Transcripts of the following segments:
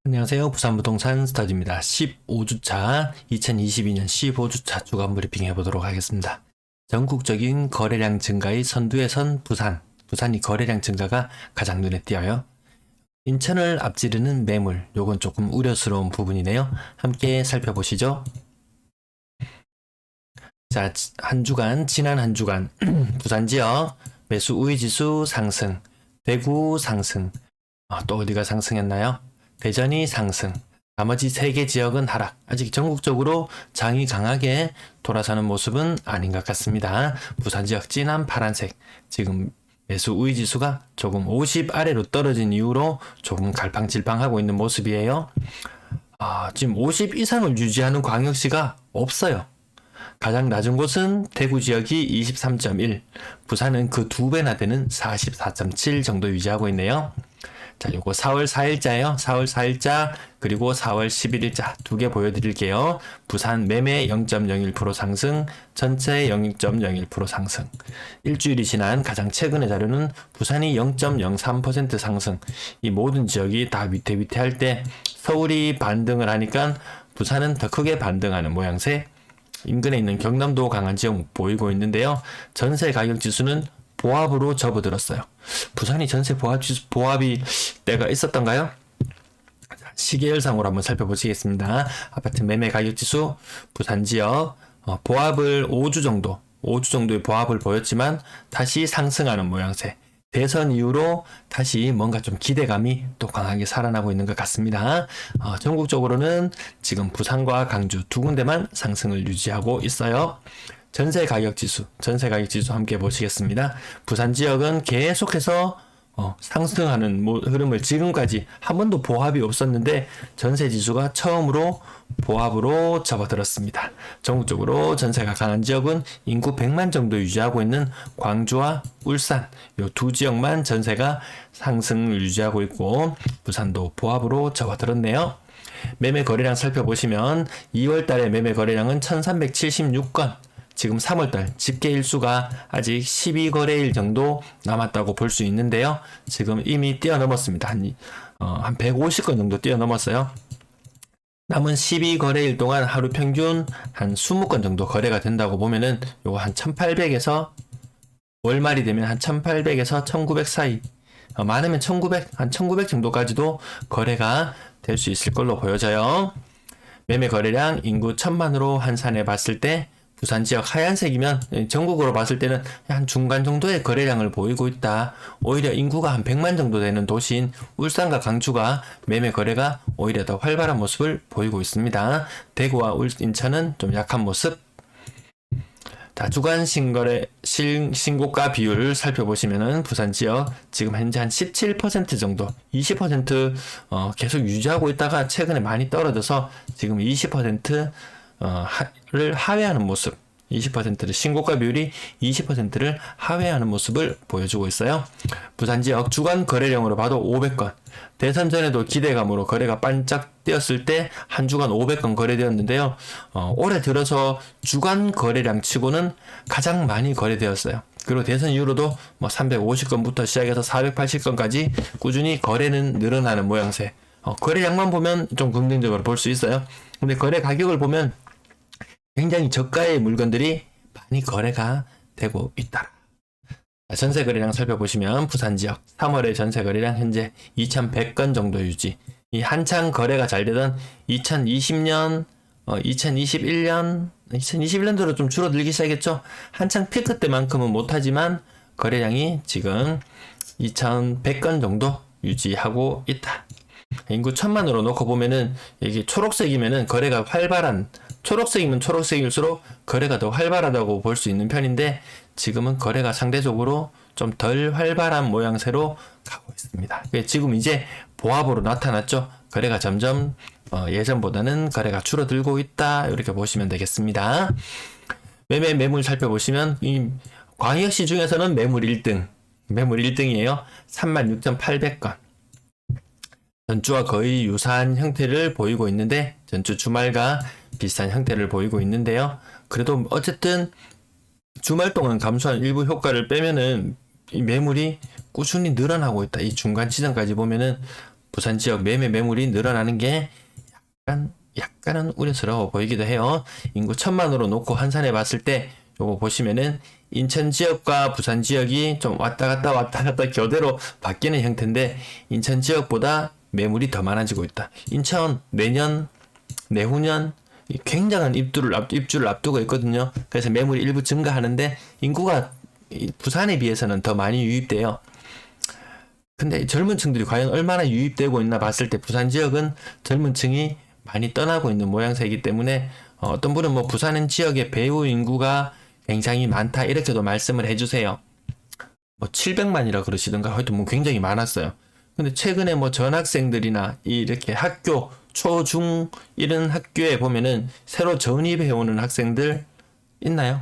안녕하세요. 부산부동산 스타디오입니다. 15주차, 2022년 15주차 주간 브리핑 해보도록 하겠습니다. 전국적인 거래량 증가의 선두에 선 부산. 부산이 거래량 증가가 가장 눈에 띄어요. 인천을 앞지르는 매물, 요건 조금 우려스러운 부분이네요. 함께 살펴보시죠. 자, 지난 한 주간 부산 지역 매수 우위지수 상승, 대구 상승, 또 어디가 상승했나요? 대전이 상승, 나머지 3개 지역은 하락. 아직 전국적으로 장이 강하게 돌아서는 모습은 아닌 것 같습니다. 부산 지역 진한 파란색, 지금 매수 우위 지수가 조금 50 아래로 떨어진 이후로 조금 갈팡질팡하고 있는 모습이에요. 지금 50 이상을 유지하는 광역시가 없어요. 가장 낮은 곳은 대구 지역이 23.1, 부산은 그 2배나 되는 44.7 정도 유지하고 있네요. 자, 요거 4월 4일자예요. 4월 4일자 그리고 4월 11일자 두 개 보여드릴게요. 부산 매매 0.01% 상승, 전체 0.01% 상승. 일주일이 지난 가장 최근의 자료는 부산이 0.03% 상승. 이 모든 지역이 다 위태위태할 때 서울이 반등을 하니까 부산은 더 크게 반등하는 모양새. 인근에 있는 경남도 강한 지역 보이고 있는데요. 전세 가격 지수는 보합으로 접어들었어요. 부산이 전세 보합이 때가 있었던가요? 시계열상으로 한번 살펴보시겠습니다. 아파트 매매 가격 지수 부산 지역 보합을 5주 정도의 보합을 보였지만 다시 상승하는 모양새. 대선 이후로 다시 뭔가 좀 기대감이 또 강하게 살아나고 있는 것 같습니다. 전국적으로는 지금 부산과 강주 두 군데만 상승을 유지하고 있어요. 전세 가격 지수 함께 보시겠습니다. 부산 지역은 계속해서 상승하는 흐름을 지금까지 한 번도 보합이 없었는데 전세 지수가 처음으로 보합으로 접어들었습니다. 전국적으로 전세가 강한 지역은 인구 100만 정도 유지하고 있는 광주와 울산 이 두 지역만 전세가 상승을 유지하고 있고 부산도 보합으로 접어들었네요. 매매 거래량 살펴보시면 2월 달에 매매 거래량은 1376건, 지금 3월달 집계 일수가 아직 12거래일 정도 남았다고 볼 수 있는데요. 지금 이미 뛰어넘었습니다. 한 150건 정도 뛰어넘었어요. 남은 12거래일 동안 하루 평균 한 20건 정도 거래가 된다고 보면은 요거 한 1800에서 월말이 되면 한 1800에서 1900 사이, 많으면 1900 정도까지도 거래가 될 수 있을 걸로 보여져요. 매매 거래량 인구 1000만으로 환산해 봤을 때 부산 지역 하얀색이면 전국으로 봤을 때는 한 중간 정도의 거래량을 보이고 있다. 오히려 인구가 한 100만 정도 되는 도시인 울산과 강주가 매매 거래가 오히려 더 활발한 모습을 보이고 있습니다. 대구와 인천은 좀 약한 모습. 자, 주간 신고가 비율을 살펴보시면은 부산 지역 지금 현재 한 17% 정도, 20% 계속 유지하고 있다가 최근에 많이 떨어져서 지금 20%를 하회하는 모습, 20%를 신고가 비율이 20%를 하회하는 모습을 보여주고 있어요. 부산 지역 주간 거래량으로 봐도 500건. 대선 전에도 기대감으로 거래가 반짝 뛰었을 때 한 주간 500건 거래되었는데요. 올해 들어서 주간 거래량 치고는 가장 많이 거래되었어요. 그리고 대선 이후로도 350건부터 시작해서 480건까지 꾸준히 거래는 늘어나는 모양새. 거래량만 보면 좀 긍정적으로 볼 수 있어요. 근데 거래 가격을 보면 굉장히 저가의 물건들이 많이 거래가 되고 있다. 전세 거래량 살펴보시면 부산 지역 3월의 전세 거래량 현재 2100건 정도 유지. 이 한창 거래가 잘 되던 2020년, 2021년도로 좀 줄어들기 시작했죠. 한창 피크 때만큼은 못하지만 거래량이 지금 2100건 정도 유지하고 있다. 인구 1000만으로 놓고 보면은 이게 초록색이면은 거래가 활발한, 초록색이면 초록색일수록 거래가 더 활발하다고 볼 수 있는 편인데 지금은 거래가 상대적으로 좀 덜 활발한 모양새로 가고 있습니다. 지금 이제 보합으로 나타났죠. 거래가 점점 예전보다는 거래가 줄어들고 있다, 이렇게 보시면 되겠습니다. 매물 살펴보시면 이 광역시 중에서는 매물 1등이에요. 36,800건. 전주와 거의 유사한 형태를 보이고 있는데, 전주 주말과 비슷한 형태를 보이고 있는데요. 그래도 어쨌든 주말 동안 감소한 일부 효과를 빼면은 이 매물이 꾸준히 늘어나고 있다. 이 중간 지점까지 보면은 부산 지역 매물이 늘어나는 게 약간은 우려스러워 보이기도 해요. 인구 1000만으로 놓고 환산해 봤을 때 요거 보시면은 인천 지역과 부산 지역이 좀 왔다 갔다 교대로 바뀌는 형태인데 인천 지역보다 매물이 더 많아지고 있다. 인천 내후년 굉장한 입주를 앞두고 있거든요. 그래서 매물이 일부 증가하는데 인구가 부산에 비해서는 더 많이 유입돼요. 근데 젊은 층들이 과연 얼마나 유입되고 있나 봤을 때 부산 지역은 젊은 층이 많이 떠나고 있는 모양새이기 때문에 어떤 분은 뭐 부산 지역의 배우 인구가 굉장히 많다 이렇게도 말씀을 해주세요. 뭐 700만이라 그러시던가 하여튼 뭐 굉장히 많았어요. 근데 최근에 뭐 전학생들이나 이렇게 학교 초, 중 이런 학교에 보면은 새로 전입해 오는 학생들 있나요?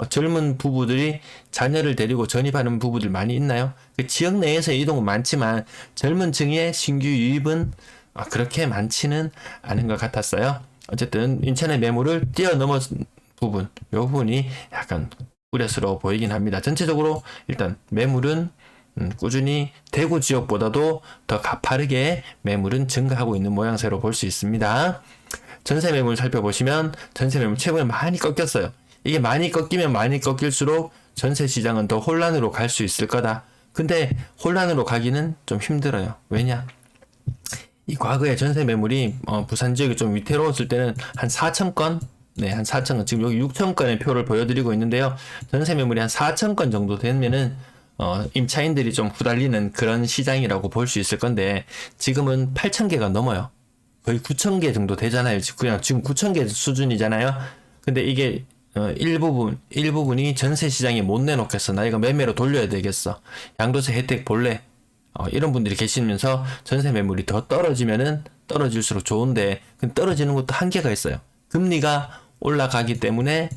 젊은 부부들이 자녀를 데리고 전입하는 부부들 많이 있나요? 그 지역 내에서 이동은 많지만 젊은 층의 신규 유입은 그렇게 많지는 않은 것 같았어요. 어쨌든 인천의 매물을 뛰어넘은 부분, 이 부분이 약간 우려스러워 보이긴 합니다. 전체적으로 일단 매물은 꾸준히 대구 지역보다도 더 가파르게 매물은 증가하고 있는 모양새로 볼 수 있습니다. 전세 매물 살펴보시면 전세 매물 최근에 많이 꺾였어요. 이게 많이 꺾이면 많이 꺾일수록 전세 시장은 더 혼란으로 갈 수 있을 거다. 근데 혼란으로 가기는 좀 힘들어요. 왜냐? 이 과거에 전세 매물이 부산 지역이 좀 위태로웠을 때는 한 4,000건, 한 4,000건, 지금 여기 6,000건의 표를 보여드리고 있는데요. 전세 매물이 한 4,000건 정도 되면은 임차인들이 좀 후달리는 그런 시장이라고 볼 수 있을 건데 지금은 8,000개가 넘어요. 거의 9,000개 정도 되잖아요. 그냥 지금 9,000개 수준이잖아요. 근데 이게 일부분이 전세 시장에 못 내놓겠어. 나 이거 매매로 돌려야 되겠어. 양도세 혜택 볼래? 이런 분들이 계시면서 전세 매물이 더 떨어지면은 떨어질수록 좋은데 떨어지는 것도 한계가 있어요. 금리가 올라가기 때문에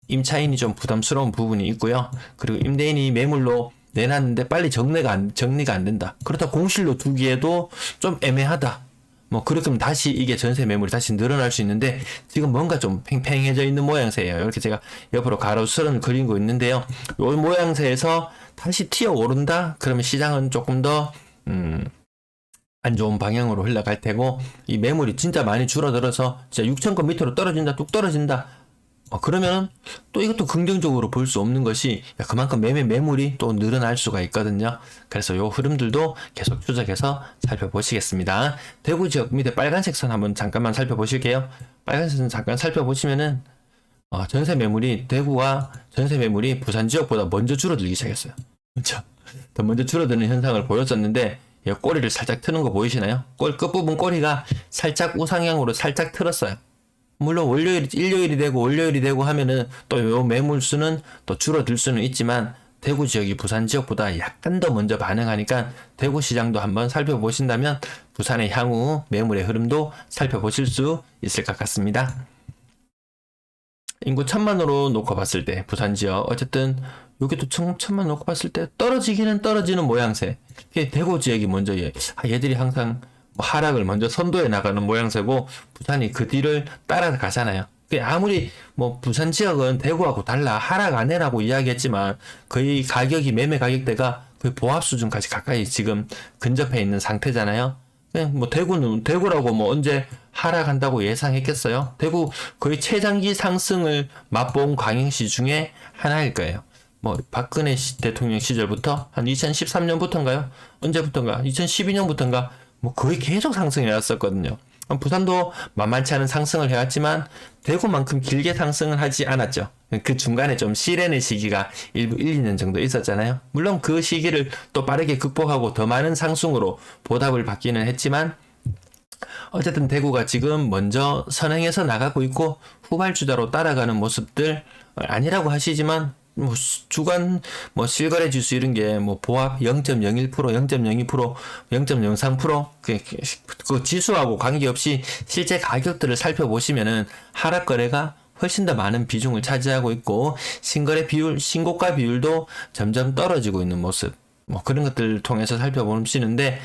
임차인이 좀 부담스러운 부분이 있고요. 그리고 임대인이 매물로 내놨는데 빨리 정리가 안 된다. 그렇다 공실로 두기에도 좀 애매하다. 뭐 그렇게 다시 이게 전세 매물이 다시 늘어날 수 있는데 지금 뭔가 좀 팽팽해져 있는 모양새예요. 이렇게 제가 옆으로 가로선을 그리고 있는데요. 이 모양새에서 다시 튀어 오른다? 그러면 시장은 조금 더 안 좋은 방향으로 흘러갈 테고 이 매물이 진짜 많이 줄어들어서 진짜 6,000건 밑으로 떨어진다, 뚝 떨어진다. 그러면 또 이것도 긍정적으로 볼 수 없는 것이 그만큼 매물이 또 늘어날 수가 있거든요. 그래서 요 흐름들도 계속 추적해서 살펴보시겠습니다. 대구 지역 밑에 빨간색 선 한번 잠깐만 살펴보실게요. 빨간색 선 잠깐 살펴보시면은 전세 매물이 대구와 전세 매물이 부산 지역보다 먼저 줄어들기 시작했어요. 그렇죠? 더 먼저 줄어드는 현상을 보였었는데 꼬리를 살짝 트는 거 보이시나요? 끝부분 꼬리가 살짝 우상향으로 살짝 틀었어요. 물론 일요일이 되고 월요일이 되고 하면은 또 요 매물 수는 또 줄어들 수는 있지만 대구 지역이 부산 지역보다 약간 더 먼저 반응하니까 대구 시장도 한번 살펴보신다면 부산의 향후 매물의 흐름도 살펴보실 수 있을 것 같습니다. 인구 1,000만으로 놓고 봤을 때 부산 지역 어쨌든 여기도 1,000만 놓고 봤을 때 떨어지기는 떨어지는 모양새. 대구 지역이 먼저 얘들이 항상 하락을 먼저 선도해 나가는 모양새고 부산이 그 뒤를 따라가잖아요. 아무리 뭐 부산 지역은 대구하고 달라 하락 안 해라고 이야기했지만 거의 가격이 매매 가격대가 거의 보합 수준까지 가까이 지금 근접해 있는 상태잖아요. 뭐 대구라고 뭐 언제 하락한다고 예상했겠어요? 대구 거의 최장기 상승을 맛본 광역시 중에 하나일 거예요. 뭐 박근혜 대통령 시절부터 한 2013년부터인가요? 언제부터인가? 2012년부터인가? 뭐 거의 계속 상승해 왔었거든요. 부산도 만만치 않은 상승을 해왔지만 대구만큼 길게 상승을 하지 않았죠. 그 중간에 좀 실현의 시기가 일부 1, 2년 정도 있었잖아요. 물론 그 시기를 또 빠르게 극복하고 더 많은 상승으로 보답을 받기는 했지만 어쨌든 대구가 지금 먼저 선행해서 나가고 있고 후발주자로 따라가는 모습들 아니라고 하시지만 뭐 주간 뭐 실거래 지수 이런 게 뭐 보합 0.01%, 0.02%, 0.03% 그 지수하고 관계없이 실제 가격들을 살펴보시면은 하락 거래가 훨씬 더 많은 비중을 차지하고 있고 신거래 비율, 신고가 비율도 점점 떨어지고 있는 모습. 뭐 그런 것들을 통해서 살펴보시는데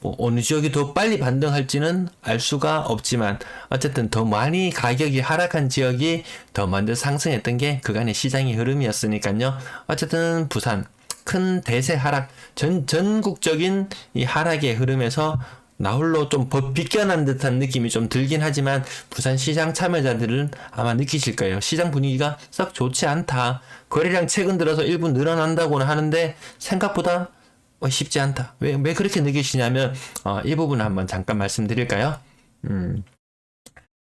뭐 어느 지역이 더 빨리 반등할지는 알 수가 없지만 어쨌든 더 많이 가격이 하락한 지역이 더 먼저 상승했던 게 그간의 시장의 흐름이었으니까요. 어쨌든 부산 큰 대세 하락 전국적인 이 하락의 흐름에서 나홀로 좀 비껴난 듯한 느낌이 좀 들긴 하지만 부산 시장 참여자들은 아마 느끼실 거예요. 시장 분위기가 썩 좋지 않다. 거래량 최근 들어서 일부 늘어난다고는 하는데 생각보다 쉽지 않다. 왜 그렇게 느끼시냐면 이 부분 한번 잠깐 말씀드릴까요?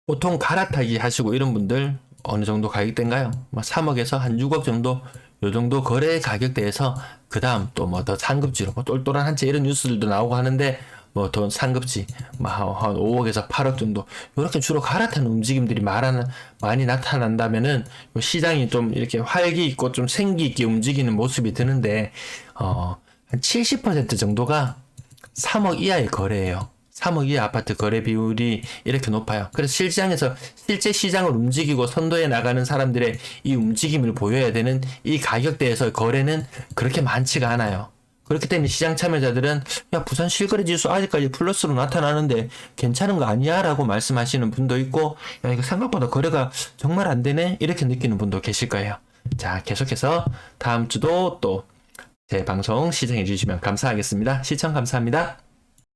보통 갈아타기 하시고 이런 분들 어느 정도 가격대인가요? 3억에서 한 6억 정도 요 정도 거래 가격대에서 그 다음 또 뭐 더 상급지로 똘똘한 한 채 이런 뉴스들도 나오고 하는데 뭐 더 상급지 한 5억에서 8억 정도 이렇게 주로 갈아타는 움직임들이 많이 나타난다면은 시장이 좀 이렇게 활기 있고 좀 생기 있게 움직이는 모습이 드는데 한 70% 정도가 3억 이하의 거래예요. 3억 이하 아파트 거래 비율이 이렇게 높아요. 그래서 실시장에서 실제 시장을 움직이고 선도해 나가는 사람들의 이 움직임을 보여야 되는 이 가격대에서 거래는 그렇게 많지가 않아요. 그렇기 때문에 시장 참여자들은 야 부산 실거래 지수 아직까지 플러스로 나타나는데 괜찮은 거 아니야? 라고 말씀하시는 분도 있고 야 이거 생각보다 거래가 정말 안 되네? 이렇게 느끼는 분도 계실 거예요. 자 계속해서 다음 주도 또 제 방송 시청해 주시면 감사하겠습니다. 시청 감사합니다.